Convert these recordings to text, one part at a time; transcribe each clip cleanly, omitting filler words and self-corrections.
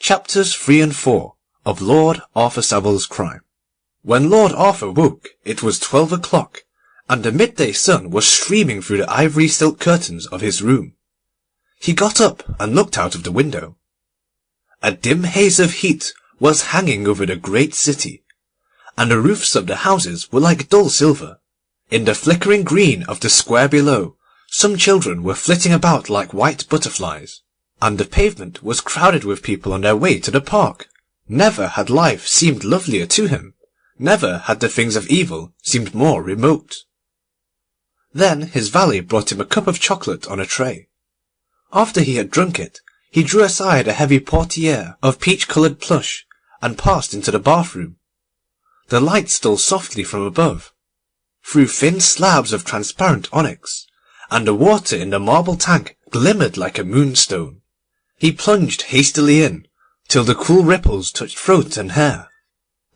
Chapters 3 and 4 of Lord Arthur Saville's Crime. When Lord Arthur woke, it was 12 o'clock, and the midday sun was streaming through the ivory silk curtains of his room. He got up and looked out of the window. A dim haze of heat was hanging over the great city, and the roofs of the houses were like dull silver. In the flickering green of the square below, some children were flitting about like white butterflies, and the pavement was crowded with people on their way to the park. Never had life seemed lovelier to him. Never had the things of evil seemed more remote. Then his valet brought him a cup of chocolate on a tray. After he had drunk it, he drew aside a heavy portiere of peach-coloured plush, and passed into the bathroom. The light stole softly from above, through thin slabs of transparent onyx, and the water in the marble tank glimmered like a moonstone. He plunged hastily in, till the cool ripples touched throat and hair,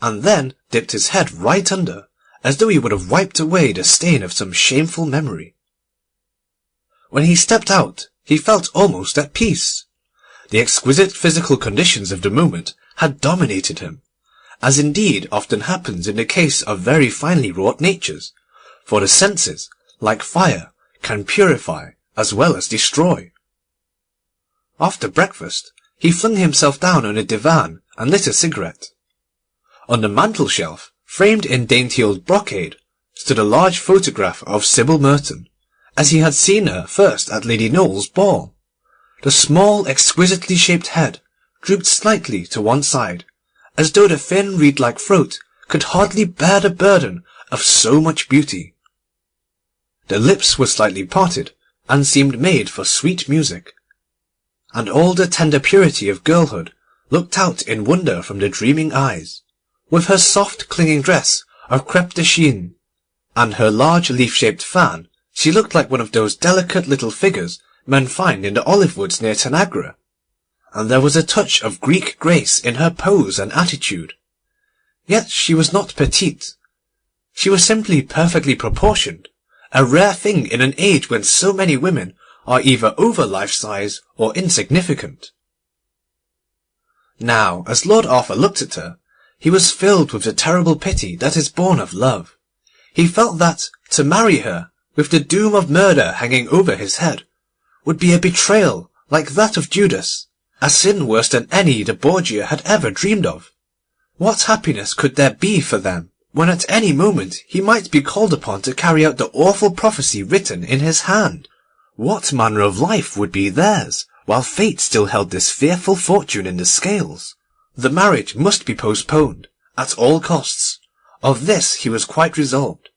and then dipped his head right under, as though he would have wiped away the stain of some shameful memory. When he stepped out, he felt almost at peace. The exquisite physical conditions of the moment had dominated him, as indeed often happens in the case of very finely wrought natures, for the senses, like fire, can purify as well as destroy. After breakfast, he flung himself down on a divan and lit a cigarette. On the mantel-shelf, framed in dainty old brocade, stood a large photograph of Sybil Merton, as he had seen her first at Lady Noel's ball. The small, exquisitely shaped head drooped slightly to one side, as though the thin reed-like throat could hardly bear the burden of so much beauty. The lips were slightly parted, and seemed made for sweet music, and all the tender purity of girlhood looked out in wonder from the dreaming eyes. With her soft clinging dress of crêpe de chine, and her large leaf-shaped fan, she looked like one of those delicate little figures men find in the olive woods near Tanagra, and there was a touch of Greek grace in her pose and attitude. Yet she was not petite. She was simply perfectly proportioned, a rare thing in an age when so many women are either over life-size or insignificant. Now, as Lord Arthur looked at her, he was filled with the terrible pity that is born of love. He felt that to marry her, with the doom of murder hanging over his head, would be a betrayal like that of Judas, a sin worse than any the Borgia had ever dreamed of. What happiness could there be for them, when at any moment he might be called upon to carry out the awful prophecy written in his hand? What manner of life would be theirs, while fate still held this fearful fortune in the scales? The marriage must be postponed, at all costs. Of this he was quite resolved.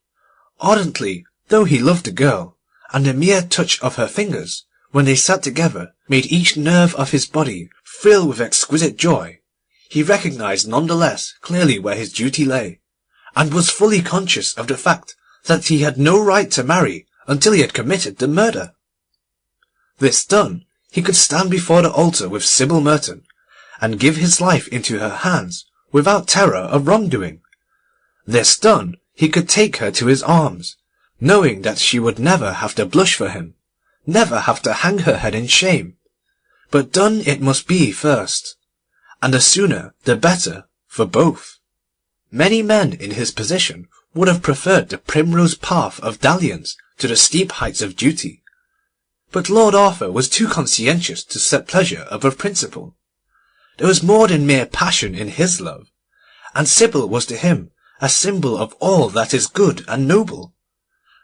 Ardently though he loved the girl, and the mere touch of her fingers, when they sat together, made each nerve of his body thrill with exquisite joy, he recognized none the less clearly where his duty lay, and was fully conscious of the fact that he had no right to marry until he had committed the murder. This done, he could stand before the altar with Sybil Merton, and give his life into her hands without terror of wrongdoing. This done, he could take her to his arms, knowing that she would never have to blush for him, never have to hang her head in shame. But done it must be first, and the sooner the better for both. Many men in his position would have preferred the primrose path of dalliance to the steep heights of duty, but Lord Arthur was too conscientious to set pleasure above principle. There was more than mere passion in his love, and Sybil was to him a symbol of all that is good and noble.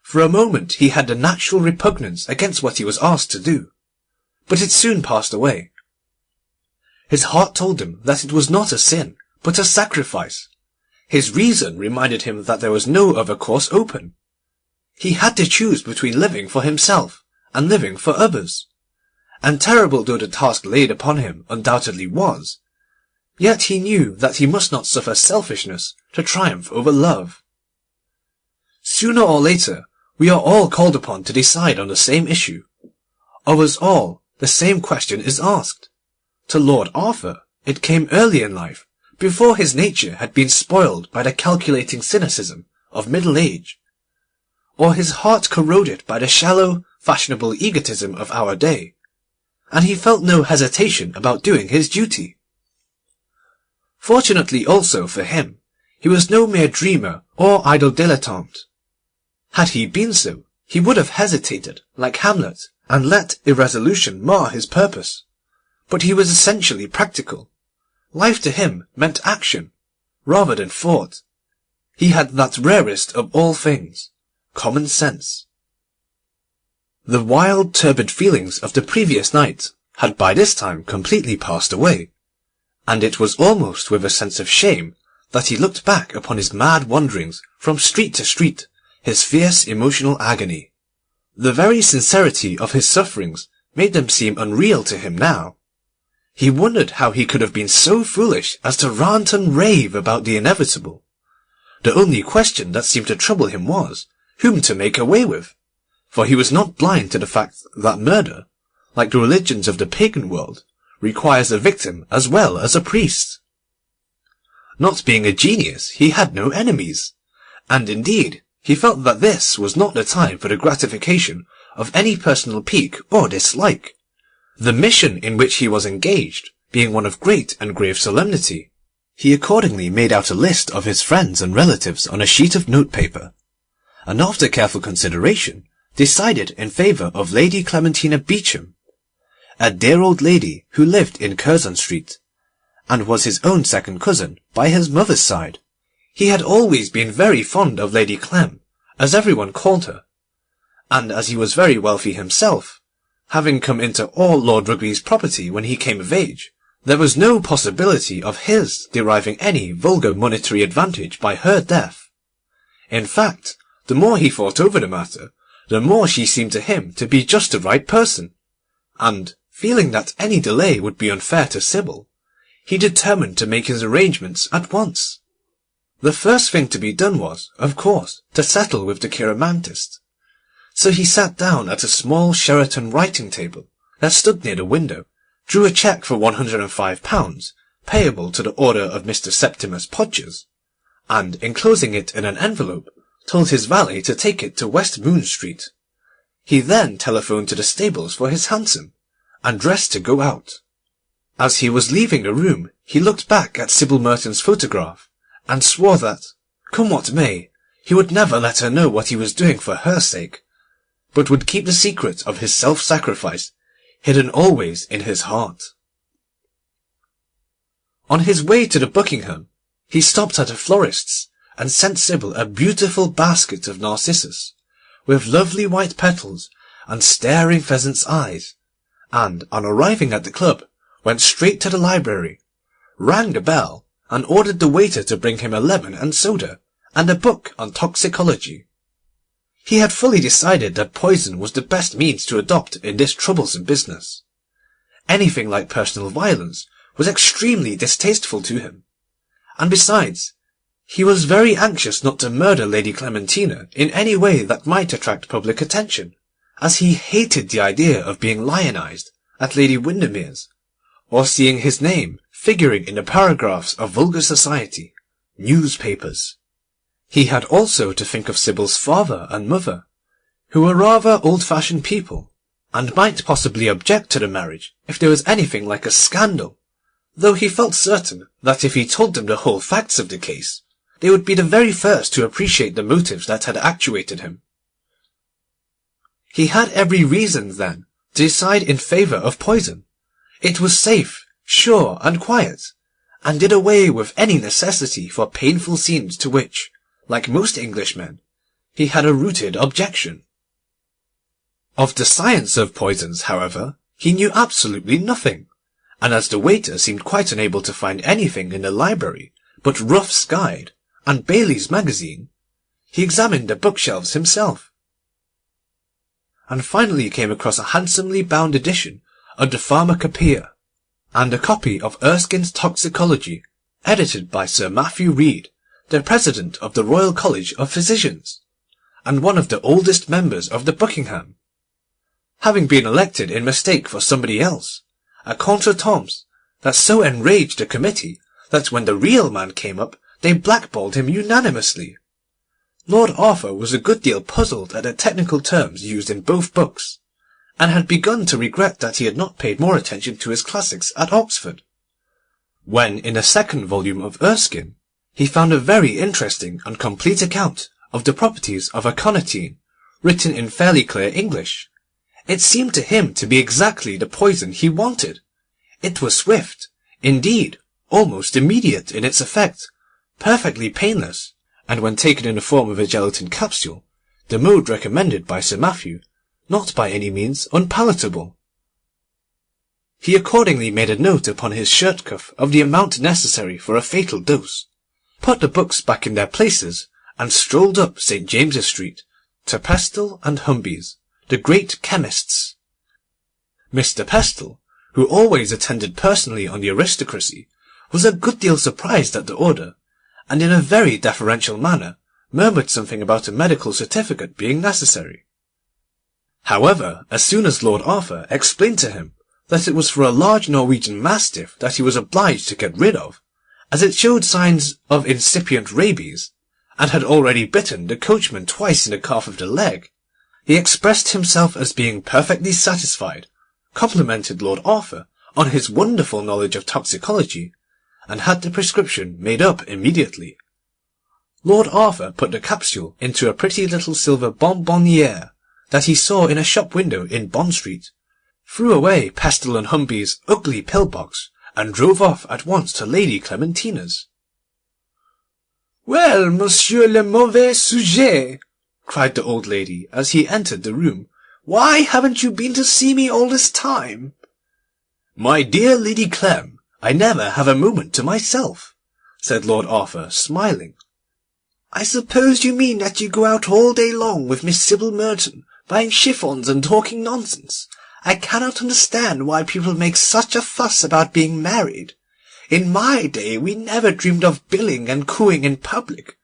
For a moment he had a natural repugnance against what he was asked to do, but it soon passed away. His heart told him that it was not a sin, but a sacrifice. His reason reminded him that there was no other course open. He had to choose between living for himself and living for others, and terrible though the task laid upon him undoubtedly was, yet he knew that he must not suffer selfishness to triumph over love. Sooner or later, we are all called upon to decide on the same issue. Of us all, the same question is asked. To Lord Arthur, it came early in life, before his nature had been spoiled by the calculating cynicism of middle age, or his heart corroded by the shallow, fashionable egotism of our day, and he felt no hesitation about doing his duty. Fortunately also for him, he was no mere dreamer or idle dilettante. Had he been so, he would have hesitated, like Hamlet, and let irresolution mar his purpose. But he was essentially practical. Life to him meant action, rather than thought. He had that rarest of all things, common sense. The wild, turbid feelings of the previous night had by this time completely passed away, and it was almost with a sense of shame that he looked back upon his mad wanderings from street to street, his fierce emotional agony. The very sincerity of his sufferings made them seem unreal to him now. He wondered how he could have been so foolish as to rant and rave about the inevitable. The only question that seemed to trouble him was, whom to make away with, for he was not blind to the fact that murder, like the religions of the pagan world, requires a victim as well as a priest. Not being a genius, he had no enemies, and indeed he felt that this was not the time for the gratification of any personal pique or dislike, the mission in which he was engaged being one of great and grave solemnity. He accordingly made out a list of his friends and relatives on a sheet of notepaper, and after careful consideration decided in favour of Lady Clementina Beauchamp, a dear old lady who lived in Curzon Street, and was his own second cousin by his mother's side. He had always been very fond of Lady Clem, as everyone called her, and as he was very wealthy himself, having come into all Lord Rugby's property when he came of age, there was no possibility of his deriving any vulgar monetary advantage by her death. In fact, the more he thought over the matter, the more she seemed to him to be just the right person, and, feeling that any delay would be unfair to Sybil, he determined to make his arrangements at once. The first thing to be done was, of course, to settle with the chiromantist. So he sat down at a small Sheraton writing table that stood near the window, drew a cheque for £105, payable to the order of Mr. Septimus Podgers, and, enclosing it in an envelope, told his valet to take it to West Moon Street. He then telephoned to the stables for his hansom, and dressed to go out. As he was leaving the room, he looked back at Sybil Merton's photograph, and swore that, come what may, he would never let her know what he was doing for her sake, but would keep the secret of his self-sacrifice hidden always in his heart. On his way to the Buckingham, he stopped at a florist's, and sent Sybil a beautiful basket of narcissus, with lovely white petals and staring pheasant's eyes, and, on arriving at the club, went straight to the library, rang the bell, and ordered the waiter to bring him a lemon and soda, and a book on toxicology. He had fully decided that poison was the best means to adopt in this troublesome business. Anything like personal violence was extremely distasteful to him, and besides, he was very anxious not to murder Lady Clementina in any way that might attract public attention, as he hated the idea of being lionized at Lady Windermere's, or seeing his name figuring in the paragraphs of vulgar society, newspapers. He had also to think of Sybil's father and mother, who were rather old-fashioned people, and might possibly object to the marriage if there was anything like a scandal, though he felt certain that if he told them the whole facts of the case, they would be the very first to appreciate the motives that had actuated him. He had every reason, then, to decide in favour of poison. It was safe, sure, and quiet, and did away with any necessity for painful scenes to which, like most Englishmen, he had a rooted objection. Of the science of poisons, however, he knew absolutely nothing, and as the waiter seemed quite unable to find anything in the library but Ruff's Guide and Bailey's Magazine, he examined the bookshelves himself, and finally came across a handsomely bound edition of the Pharmacopoeia, and a copy of Erskine's Toxicology, edited by Sir Matthew Reed, the President of the Royal College of Physicians, and one of the oldest members of the Buckingham, having been elected in mistake for somebody else, a contretemps that so enraged the committee that when the real man came up, they blackballed him unanimously. Lord Arthur was a good deal puzzled at the technical terms used in both books, and had begun to regret that he had not paid more attention to his classics at Oxford. when in a second volume of Erskine he found a very interesting and complete account of the properties of aconitine, written in fairly clear English. It seemed to him to be exactly the poison he wanted. It was swift, indeed, almost immediate in its effect, perfectly painless, and when taken in the form of a gelatin capsule, the mode recommended by Sir Matthew, not by any means unpalatable. He accordingly made a note upon his shirt cuff of the amount necessary for a fatal dose, put the books back in their places, and strolled up St. James's Street to Pestle and Humby's, the great chemists. Mr. Pestle, who always attended personally on the aristocracy, was a good deal surprised at the order, and in a very deferential manner murmured something about a medical certificate being necessary. However, as soon as Lord Arthur explained to him that it was for a large Norwegian mastiff that he was obliged to get rid of, as it showed signs of incipient rabies, and had already bitten the coachman twice in the calf of the leg, he expressed himself as being perfectly satisfied, complimented Lord Arthur on his wonderful knowledge of toxicology, and had the prescription made up immediately. Lord Arthur put the capsule into a pretty little silver bonbonniere that he saw in a shop window in Bond Street, threw away Pestle and Humby's ugly pill-box, and drove off at once to Lady Clementina's. "Well, monsieur le mauvais sujet," cried the old lady as he entered the room, "why haven't you been to see me all this time?" "My dear Lady Clem, I never have a moment to myself," said Lord Arthur, smiling. "I suppose you mean that you go out all day long with Miss Sybil Merton, buying chiffons and talking nonsense. I cannot understand why people make such a fuss about being married. In my day we never dreamed of billing and cooing in public,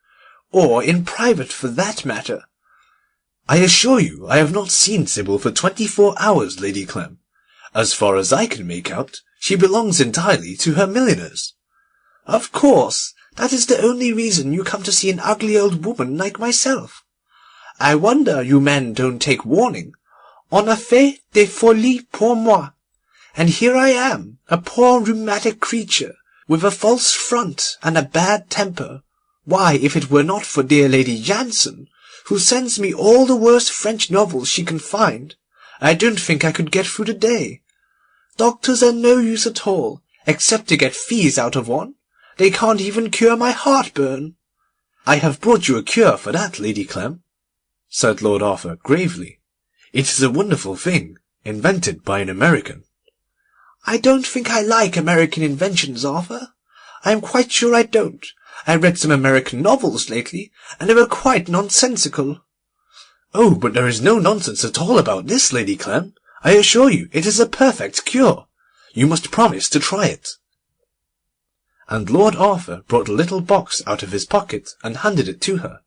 or in private for that matter." "I assure you I have not seen Sybil for 24 hours, Lady Clem. As far as I can make out, she belongs entirely to her milliners." "Of course, that is the only reason you come to see an ugly old woman like myself. I wonder you men don't take warning. On a fait des folies pour moi. And here I am, a poor rheumatic creature, with a false front and a bad temper. Why, if it were not for dear Lady Jansen, who sends me all the worst French novels she can find, I don't think I could get through the day. Doctors are no use at all, except to get fees out of one. They can't even cure my heartburn." "I have brought you a cure for that, Lady Clem," said Lord Arthur gravely. "It is a wonderful thing, invented by an American." "I don't think I like American inventions, Arthur. I am quite sure I don't. I read some American novels lately, and they were quite nonsensical." "Oh, but there is no nonsense at all about this, Lady Clem. I assure you it is a perfect cure. You must promise to try it." And Lord Arthur brought a little box out of his pocket and handed it to her.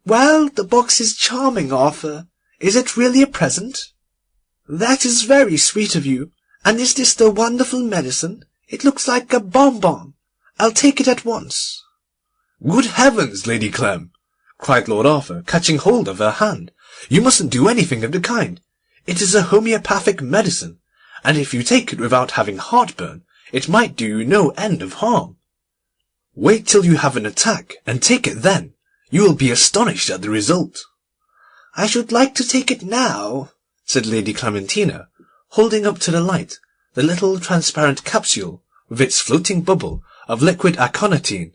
"Well, the box is charming, Arthur. Is it really a present?" "That is very sweet of you. And is this the wonderful medicine? It looks like a bonbon. I'll take it at once." "Good heavens, Lady Clem!" cried Lord Arthur, catching hold of her hand. "You mustn't do anything of the kind. It is a homeopathic medicine, and if you take it without having heartburn, it might do you no end of harm. Wait till you have an attack, and take it then. You will be astonished at the result." "I should like to take it now," said Lady Clementina, holding up to the light the little transparent capsule with its floating bubble of liquid aconitine.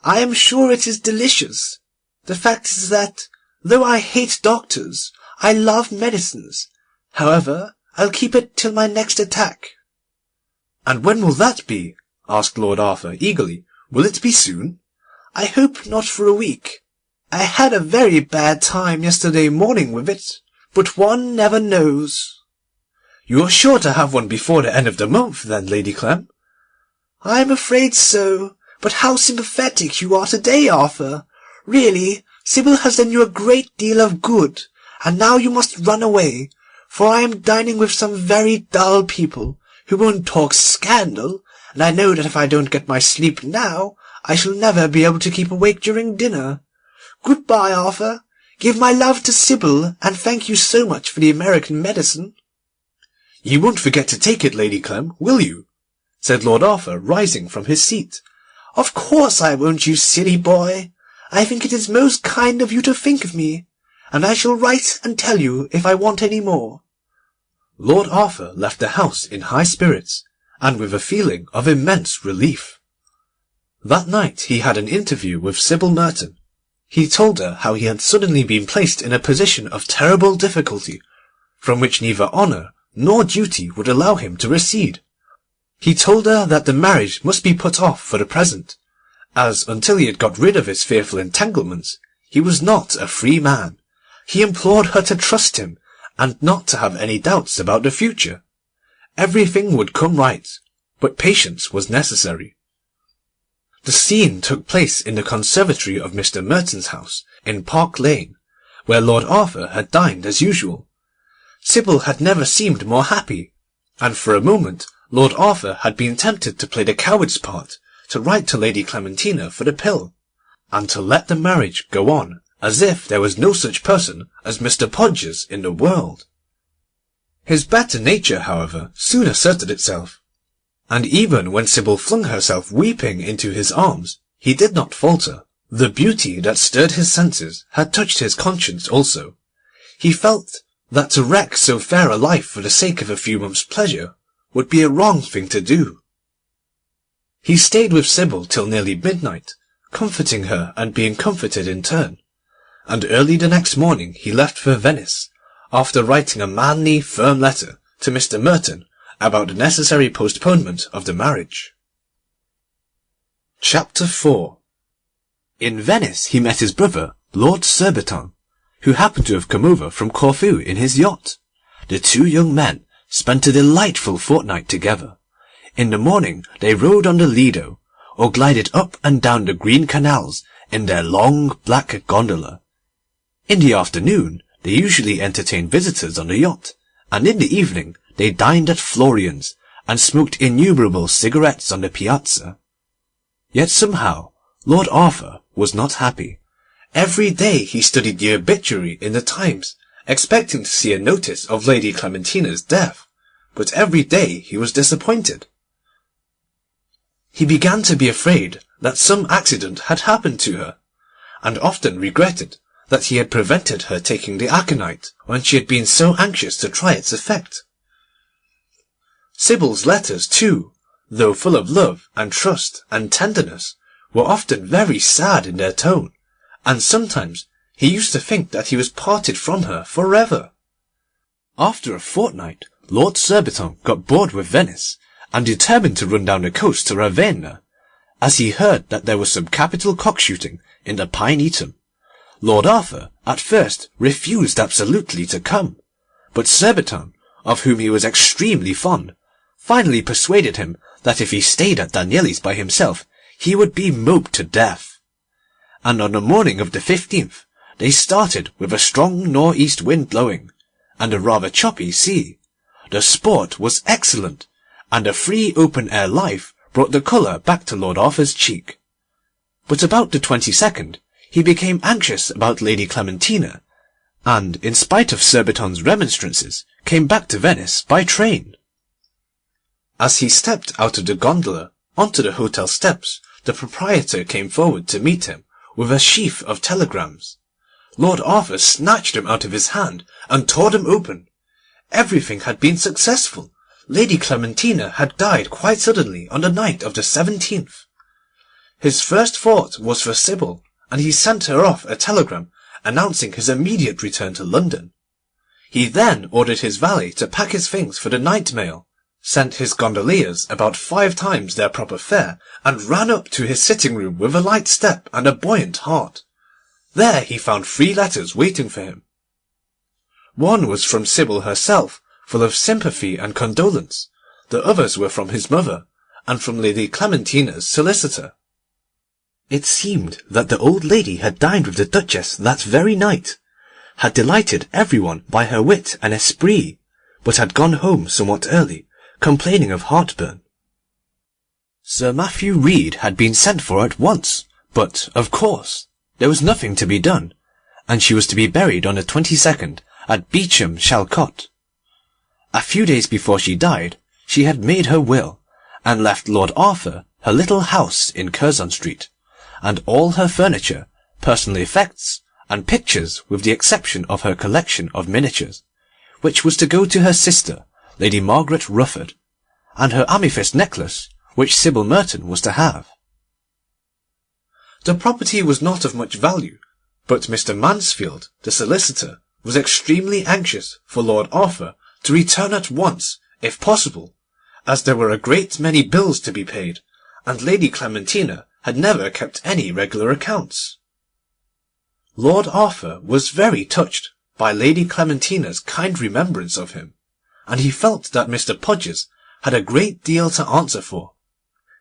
"I am sure it is delicious. The fact is that, though I hate doctors, I love medicines. However, I'll keep it till my next attack." "And when will that be?" asked Lord Arthur eagerly. "Will it be soon?" "I hope not for a week. I had a very bad time yesterday morning with it, but one never knows." "You are sure to have one before the end of the month, then, Lady Clem?" "I am afraid so. But how sympathetic you are to-day, Arthur. Really, Sybil has done you a great deal of good, and now you must run away, for I am dining with some very dull people, who won't talk scandal, and I know that if I don't get my sleep now, I shall never be able to keep awake during dinner. Good-bye, Arthur. Give my love to Sybil, and thank you so much for the American medicine." "You won't forget to take it, Lady Clem, will you?" said Lord Arthur, rising from his seat. "Of course I won't, you silly boy. I think it is most kind of you to think of me, and I shall write and tell you if I want any more." Lord Arthur left the house in high spirits, and with a feeling of immense relief. That night he had an interview with Sybil Merton. He told her how he had suddenly been placed in a position of terrible difficulty, from which neither honour nor duty would allow him to recede. He told her that the marriage must be put off for the present, as until he had got rid of his fearful entanglements, he was not a free man. He implored her to trust him, and not to have any doubts about the future. Everything would come right, but patience was necessary. The scene took place in the conservatory of Mr. Merton's house in Park Lane, where Lord Arthur had dined as usual. Sybil had never seemed more happy, and for a moment Lord Arthur had been tempted to play the coward's part, to write to Lady Clementina for the pill, and to let the marriage go on as if there was no such person as Mr. Podgers in the world. His better nature, however, soon asserted itself, and even when Sybil flung herself weeping into his arms, he did not falter. The beauty that stirred his senses had touched his conscience also. He felt that to wreck so fair a life for the sake of a few months' pleasure would be a wrong thing to do. He stayed with Sybil till nearly midnight, comforting her and being comforted in turn, and early the next morning he left for Venice, after writing a manly, firm letter to Mr. Merton about the necessary postponement of the marriage. Chapter 4. In Venice he met his brother, Lord Surbiton, who happened to have come over from Corfu in his yacht. The two young men spent a delightful fortnight together. In the morning they rowed on the Lido, or glided up and down the green canals in their long black gondola. In the afternoon they usually entertained visitors on the yacht, and in the evening they dined at Florian's, and smoked innumerable cigarettes on the piazza. Yet somehow Lord Arthur was not happy. Every day he studied the obituary in the Times, expecting to see a notice of Lady Clementina's death, but every day he was disappointed. He began to be afraid that some accident had happened to her, and often regretted that he had prevented her taking the aconite when she had been so anxious to try its effect. Sybil's letters, too, though full of love and trust and tenderness, were often very sad in their tone, and sometimes he used to think that he was parted from her forever. After a fortnight, Lord Surbiton got bored with Venice, and determined to run down the coast to Ravenna, as he heard that there was some capital cock-shooting in the Pine Eaton. Lord Arthur at first refused absolutely to come, but Surbiton, of whom he was extremely fond, finally persuaded him that if he stayed at Danieli's by himself he would be moped to death. And on the morning of the 15th they started with a strong north-east wind blowing, and a rather choppy sea. The sport was excellent, and a free open-air life brought the colour back to Lord Arthur's cheek. But about the 22nd he became anxious about Lady Clementina, and, in spite of Surbiton's remonstrances, came back to Venice by train. As he stepped out of the gondola onto the hotel steps, the proprietor came forward to meet him with a sheaf of telegrams. Lord Arthur snatched them out of his hand and tore them open. Everything had been successful. Lady Clementina had died quite suddenly on the night of the 17th. His first thought was for Sybil, and he sent her off a telegram announcing his immediate return to London. He then ordered his valet to pack his things for the night mail, sent his gondoliers about 5 times their proper fare, and ran up to his sitting-room with a light step and a buoyant heart. There he found 3 letters waiting for him. One was from Sybil herself, full of sympathy and condolence. The others were from his mother, and from Lady Clementina's solicitor. It seemed that the old lady had dined with the Duchess that very night, had delighted everyone by her wit and esprit, but had gone home somewhat early, complaining of heartburn. Sir Matthew Reed had been sent for at once, but, of course, there was nothing to be done, and she was to be buried on the 22nd at Beecham Chalcot. A few days before she died, she had made her will, and left Lord Arthur her little house in Curzon Street, and all her furniture, personal effects, and pictures, with the exception of her collection of miniatures, which was to go to her sister, Lady Margaret Rufford, and her amethyst necklace, which Sybil Merton was to have. The property was not of much value, but Mr. Mansfield, the solicitor, was extremely anxious for Lord Arthur to return at once, if possible, as there were a great many bills to be paid, and Lady Clementina had never kept any regular accounts. Lord Arthur was very touched by Lady Clementina's kind remembrance of him, and he felt that Mr. Podgers had a great deal to answer for.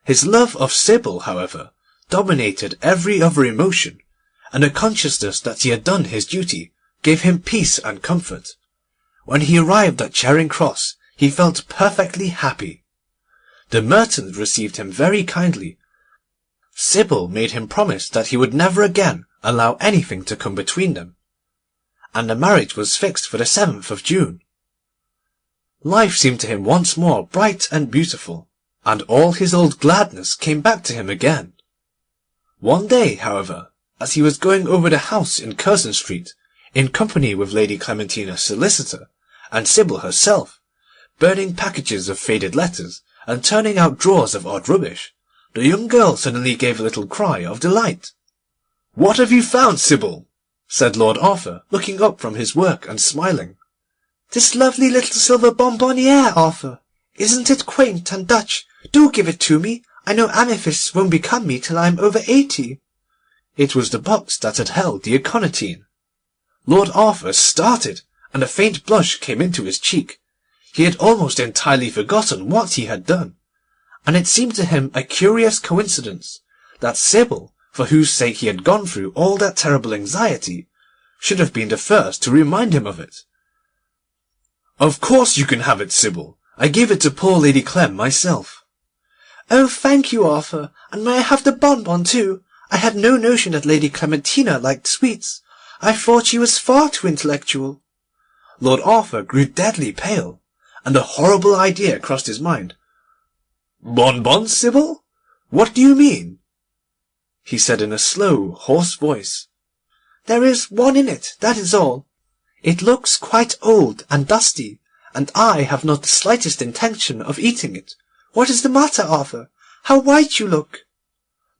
His love of Sybil, however, dominated every other emotion, and the consciousness that he had done his duty gave him peace and comfort. When he arrived at Charing Cross, he felt perfectly happy. The Mertons received him very kindly. Sybil made him promise that he would never again allow anything to come between them, and the marriage was fixed for the 7th of June. Life seemed to him once more bright and beautiful, and all his old gladness came back to him again. One day, however, as he was going over the house in Curzon Street, in company with Lady Clementina's solicitor, and Sybil herself, burning packages of faded letters, and turning out drawers of odd rubbish, the young girl suddenly gave a little cry of delight. "What have you found, Sybil?" said Lord Arthur, looking up from his work and smiling. "This lovely little silver bonbonniere, Arthur. Isn't it quaint and Dutch? Do give it to me. I know amethysts won't become me till I am over 80. It was the box that had held the aconitine. Lord Arthur started, and a faint blush came into his cheek. He had almost entirely forgotten what he had done, and it seemed to him a curious coincidence that Sybil, for whose sake he had gone through all that terrible anxiety, should have been the first to remind him of it. "Of course you can have it, Sybil. I gave it to poor Lady Clem myself." "Oh, thank you, Arthur, and may I have the bonbon too? I had no notion that Lady Clementina liked sweets. I thought she was far too intellectual." Lord Arthur grew deadly pale, and a horrible idea crossed his mind. "Bonbons, Sybil? What do you mean?" he said in a slow, hoarse voice. "There is one in it, that is all. It looks quite old and dusty, and I have not the slightest intention of eating it. What is the matter, Arthur? How white you look!"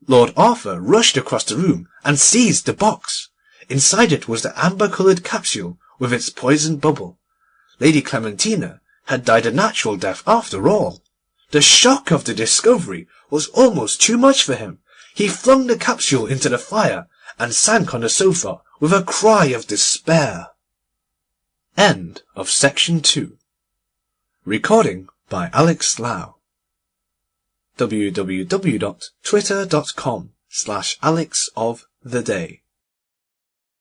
Lord Arthur rushed across the room and seized the box. Inside it was the amber-coloured capsule with its poisoned bubble. Lady Clementina had died a natural death after all. The shock of the discovery was almost too much for him. He flung the capsule into the fire and sank on the sofa with a cry of despair. End of section 2. Recording by Alex Lau. www.twitter.com/alexoftheday